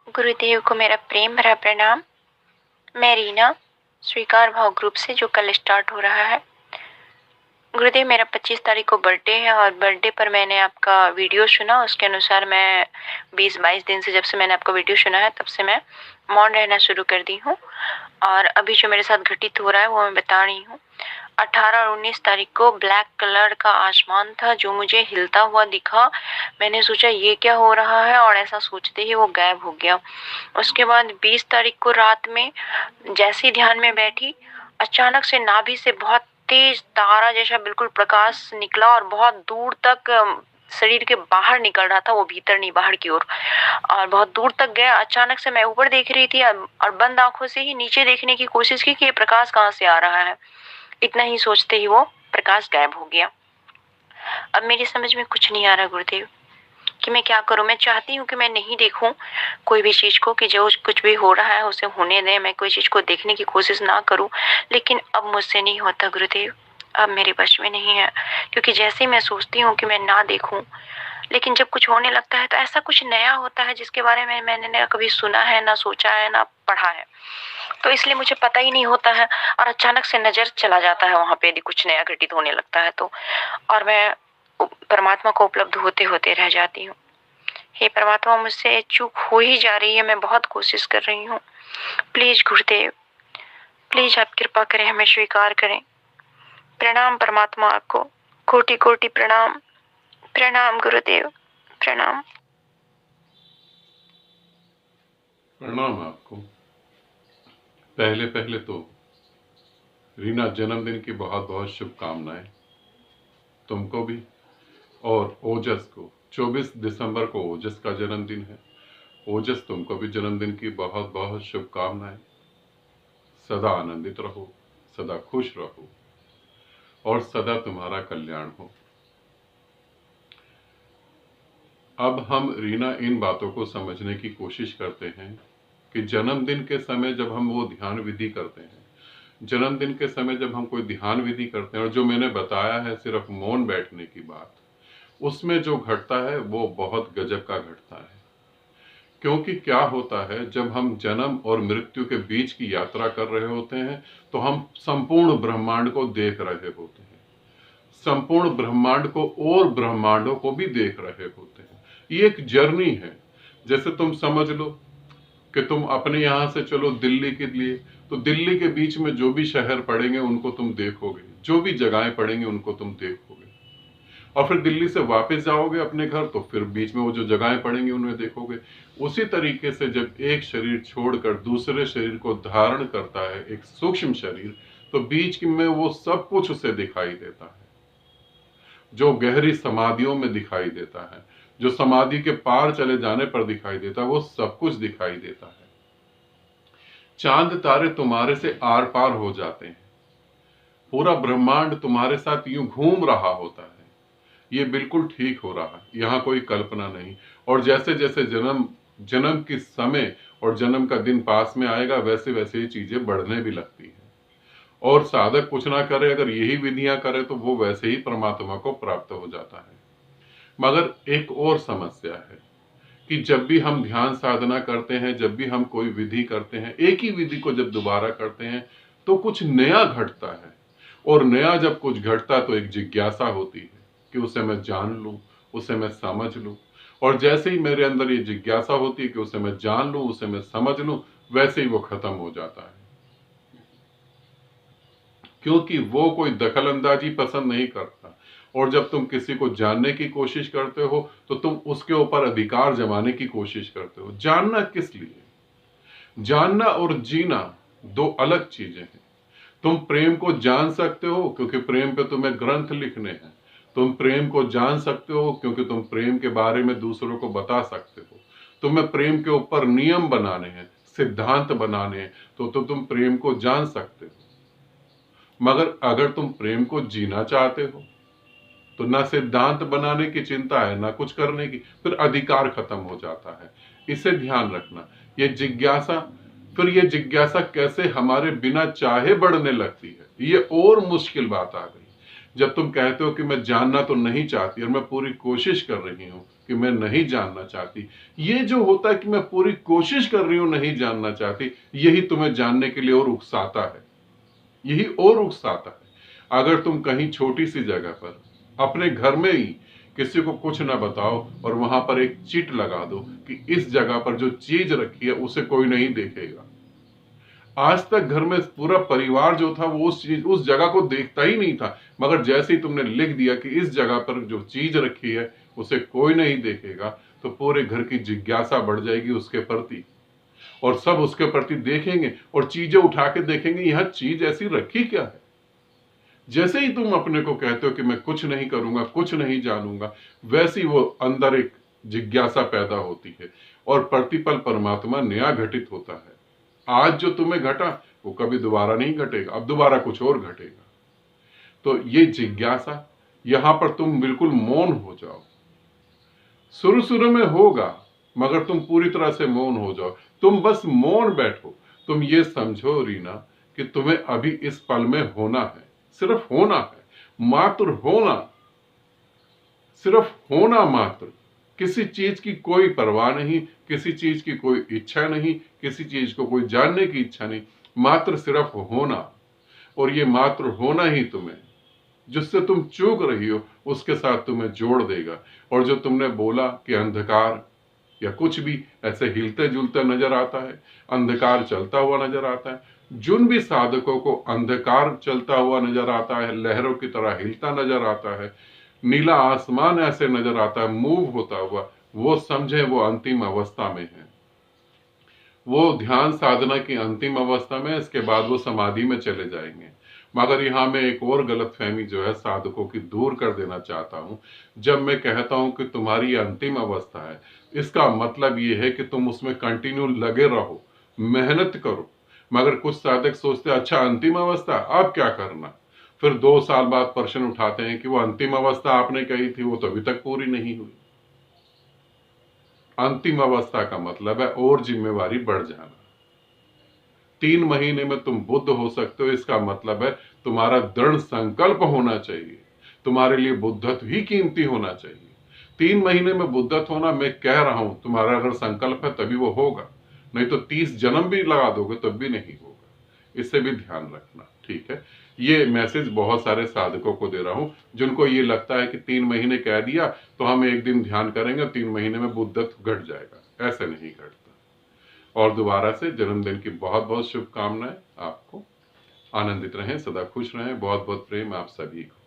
गुरुदेव को मेरा प्रेम भरा प्रणाम। मैं रीना, स्वीकार भाव ग्रुप से, जो कल स्टार्ट हो रहा है। गुरुदेव, मेरा 25 तारीख को बर्थडे है और बर्थडे पर मैंने आपका वीडियो सुना। उसके अनुसार मैं 20-22 दिन से, जब से मैंने आपका वीडियो सुना है, तब से मैं मौन रहना शुरू कर दी हूँ। और अभी जो मेरे साथ घटित हो रहा है वो मैं बता रही हूँ। 18 और 19 तारीख को ब्लैक कलर का आसमान था जो मुझे हिलता हुआ दिखा। मैंने सोचा ये क्या हो रहा है, और ऐसा सोचते ही वो गायब हो गया। उसके बाद 20 तारीख को रात में जैसे ही ध्यान में बैठी, अचानक से नाभि से बहुत तेज तारा जैसा बिल्कुल प्रकाश निकला और बहुत दूर तक शरीर के बाहर निकल रहा था। वो भीतर नहीं, बाहर की ओर, और बहुत दूर तक गया। अचानक से मैं ऊपर देख रही थी और बंद आंखों से ही नीचे देखने की कोशिश की कि ये प्रकाश कहाँ से आ रहा है। इतना ही सोचते ही वो प्रकाश गायब हो गया। अब मेरी समझ में कुछ नहीं आ रहा गुरुदेव कि मैं क्या करूं। मैं चाहती हूँ कि मैं नहीं देखूं कोई भी चीज को, कि जो कुछ भी हो रहा है उसे होने दें, मैं कोई चीज को देखने की कोशिश ना करूं। लेकिन अब मुझसे नहीं होता गुरुदेव, अब मेरे वश में नहीं है। क्योंकि जैसे ही मैं सोचती हूँ कि मैं ना देखूं, लेकिन जब कुछ होने लगता है तो ऐसा कुछ नया होता है जिसके बारे में मैंने ना कभी सुना है, ना सोचा है, ना पढ़ा है। तो इसलिए मुझे पता ही नहीं होता है, और अचानक से नजर चला जाता है वहां पे यदि कुछ नया घटित होने लगता है तो, और मैं परमात्मा को उपलब्ध होते होते रह जाती हूँ। हे परमात्मा, मुझसे चूक हो ही जा रही है, मैं बहुत कोशिश कर रही हूँ। प्लीज गुरुदेव, प्लीज आप कृपा करें, हमें स्वीकार करें। प्रणाम परमात्मा आपको, कोटि कोटि प्रणाम। प्रणाम गुरुदेव, प्रणाम। प्रणाम आपको। पहले पहले तो रीना, जन्मदिन की बहुत बहुत शुभकामनाएं तुमको भी, और ओजस को। 24 दिसंबर को ओजस का जन्मदिन है। ओजस, तुमको भी जन्मदिन की बहुत बहुत शुभकामनाएं। सदा आनंदित रहो, सदा खुश रहो, और सदा तुम्हारा कल्याण हो। अब हम रीना इन बातों को समझने की कोशिश करते हैं कि जन्मदिन के समय जब हम वो ध्यान विधि करते हैं, जन्मदिन के समय जब हम कोई ध्यान विधि करते हैं, और जो मैंने बताया है सिर्फ मौन बैठने की बात, उसमें जो घटता है वो बहुत गजब का घटता है। क्योंकि क्या होता है, जब हम जन्म और मृत्यु के बीच की यात्रा कर रहे होते हैं तो हम संपूर्ण ब्रह्मांड को देख रहे होते हैं, संपूर्ण ब्रह्मांड को और ब्रह्मांडों को भी देख रहे होते हैं। ये एक जर्नी है। जैसे तुम समझ लो कि तुम अपने यहां से चलो दिल्ली के लिए, तो दिल्ली के बीच में जो भी शहर पड़ेंगे उनको तुम देखोगे, जो भी जगहें पड़ेंगी उनको तुम देखोगे, और फिर दिल्ली से वापस जाओगे अपने घर तो फिर बीच में वो जो जगहें पड़ेंगी उन्हें देखोगे। उसी तरीके से जब एक शरीर छोड़कर दूसरे शरीर को धारण करता है एक सूक्ष्म शरीर, तो बीच में वो सब कुछ उसे दिखाई देता है, जो गहरी समाधियों में दिखाई देता है, जो समाधि के पार चले जाने पर दिखाई देता है, वो सब कुछ दिखाई देता है। चांद तारे तुम्हारे से आर पार हो जाते हैं, पूरा ब्रह्मांड तुम्हारे साथ यूं घूम रहा होता है। ये बिल्कुल ठीक हो रहा है, यहाँ कोई कल्पना नहीं। और जैसे जैसे जन्म जन्म की समय और जन्म का दिन पास में आएगा, वैसे वैसे ये चीजें बढ़ने भी लगती हैं। और साधक कुछ ना करे, अगर यही विधियां करे तो वो वैसे ही परमात्मा को प्राप्त हो जाता है। मगर एक और समस्या है कि जब भी हम ध्यान साधना करते हैं, जब भी हम कोई विधि करते हैं, एक ही विधि को जब दोबारा करते हैं तो कुछ नया घटता है। और नया जब कुछ घटता है तो एक जिज्ञासा होती है कि उसे मैं जान लूं, उसे मैं समझ लूं। और जैसे ही मेरे अंदर ये जिज्ञासा होती है कि उसे मैं जान लूं, उसे मैं समझ लूं, वैसे ही वो खत्म हो जाता है। क्योंकि वो कोई दखल अंदाजी पसंद नहीं करता। और जब तुम किसी को जानने की कोशिश करते हो तो तुम उसके ऊपर अधिकार जमाने की कोशिश करते हो। जानना किस लिए? जानना और जीना दो अलग चीजें हैं। तुम प्रेम को जान सकते हो क्योंकि प्रेम पे तुम्हें ग्रंथ लिखने हैं। तुम प्रेम को जान सकते हो क्योंकि तुम प्रेम के बारे में दूसरों को बता सकते हो। तुम्हें प्रेम के ऊपर नियम बनाने हैं, सिद्धांत बनाने हैं, तो तुम प्रेम को जान सकते हो। मगर अगर तुम प्रेम को जीना चाहते हो तो ना सिद्धांत बनाने की चिंता है, ना कुछ करने की, फिर अधिकार खत्म हो जाता है। इसे ध्यान रखना। ये जिज्ञासा, फिर ये जिज्ञासा कैसे हमारे बिना चाहे बढ़ने लगती है, ये और मुश्किल बात आ गई। जब तुम कहते हो कि मैं जानना तो नहीं चाहती और मैं पूरी कोशिश कर रही हूं कि मैं नहीं जानना चाहती। ये जो होता है कि मैं पूरी कोशिश कर रही हूं नहीं जानना चाहती, यही तुम्हें जानने के लिए और उकसाता है, यही और उकसाता है। अगर तुम कहीं छोटी सी जगह पर अपने घर में ही किसी को कुछ ना बताओ और वहां पर एक चिट लगा दो कि इस जगह पर जो चीज रखी है उसे कोई नहीं देखेगा, आज तक घर में पूरा परिवार जो था वो उस जगह को देखता ही नहीं था, मगर जैसे ही तुमने लिख दिया कि इस जगह पर जो चीज रखी है उसे कोई नहीं देखेगा, तो पूरे घर की जिज्ञासा बढ़ जाएगी उसके प्रति, और सब उसके प्रति देखेंगे और चीजें उठा के देखेंगे यह चीज ऐसी रखी क्या है। जैसे ही तुम अपने को कहते हो कि मैं कुछ नहीं करूंगा, कुछ नहीं जानूंगा, वैसी वो अंदर एक जिज्ञासा पैदा होती है और प्रतिपल परमात्मा नया घटित होता है। आज जो तुम्हें घटा वो कभी दोबारा नहीं घटेगा, अब दोबारा कुछ और घटेगा। तो ये जिज्ञासा, यहां पर तुम बिल्कुल मौन हो जाओ। शुरू शुरू में होगा, मगर तुम पूरी तरह से मौन हो जाओ, तुम बस मौन बैठो। तुम ये समझो रीना कि तुम्हें अभी इस पल में होना है, सिर्फ होना है, मात्र होना, सिर्फ होना मात्र। किसी चीज की कोई परवाह नहीं, किसी चीज की कोई इच्छा नहीं, किसी चीज को कोई जानने की इच्छा नहीं, मात्र सिर्फ होना। और ये मात्र होना ही तुम्हें, जिससे तुम चूक रही हो उसके साथ तुम्हें जोड़ देगा। और जो तुमने बोला कि अंधकार या कुछ भी ऐसे हिलते जुलते नजर आता है, अंधकार चलता हुआ नजर आता है, जिन भी साधकों को अंधकार चलता हुआ नजर आता है, लहरों की तरह हिलता नजर आता है, नीला आसमान ऐसे नजर आता है मूव होता हुआ, वो समझे वो अंतिम अवस्था में है, वो ध्यान साधना की अंतिम अवस्था में, इसके बाद वो समाधि में चले जाएंगे। मगर यहां मैं एक और गलतफहमी जो है साधकों की दूर कर देना चाहता हूं। जब मैं कहता हूं कि तुम्हारी अंतिम अवस्था है, इसका मतलब ये है कि तुम उसमें कंटिन्यू लगे रहो, मेहनत करो। मगर कुछ साधक सोचते हैं अच्छा अंतिम अवस्था अब क्या करना, फिर 2 साल बाद प्रश्न उठाते हैं कि वो अंतिम अवस्था आपने कही थी वो तो अभी तक पूरी नहीं हुई। अंतिम अवस्था का मतलब है और जिम्मेवारी बढ़ जाना। 3 महीने में तुम बुद्ध हो सकते हो, इसका मतलब है तुम्हारा दृढ़ संकल्प होना चाहिए, तुम्हारे लिए बुद्धत्व ही कीमती होना चाहिए। 3 महीने में बुद्धत्व होना, मैं कह रहा हूं तुम्हारा अगर संकल्प है तभी वो होगा, नहीं तो 30 जन्म भी लगा दोगे तब भी नहीं होगा। इससे भी ध्यान रखना, ठीक है। ये मैसेज बहुत सारे साधकों को दे रहा हूं जिनको ये लगता है कि 3 महीने कह दिया तो हम एक दिन ध्यान करेंगे 3 महीने में बुद्धत्व घट जाएगा, ऐसे नहीं घटता। और दोबारा से जन्मदिन की बहुत बहुत शुभकामनाएं। आपको आनंदित रहें, सदा खुश रहें, बहुत बहुत प्रेम आप सभी को।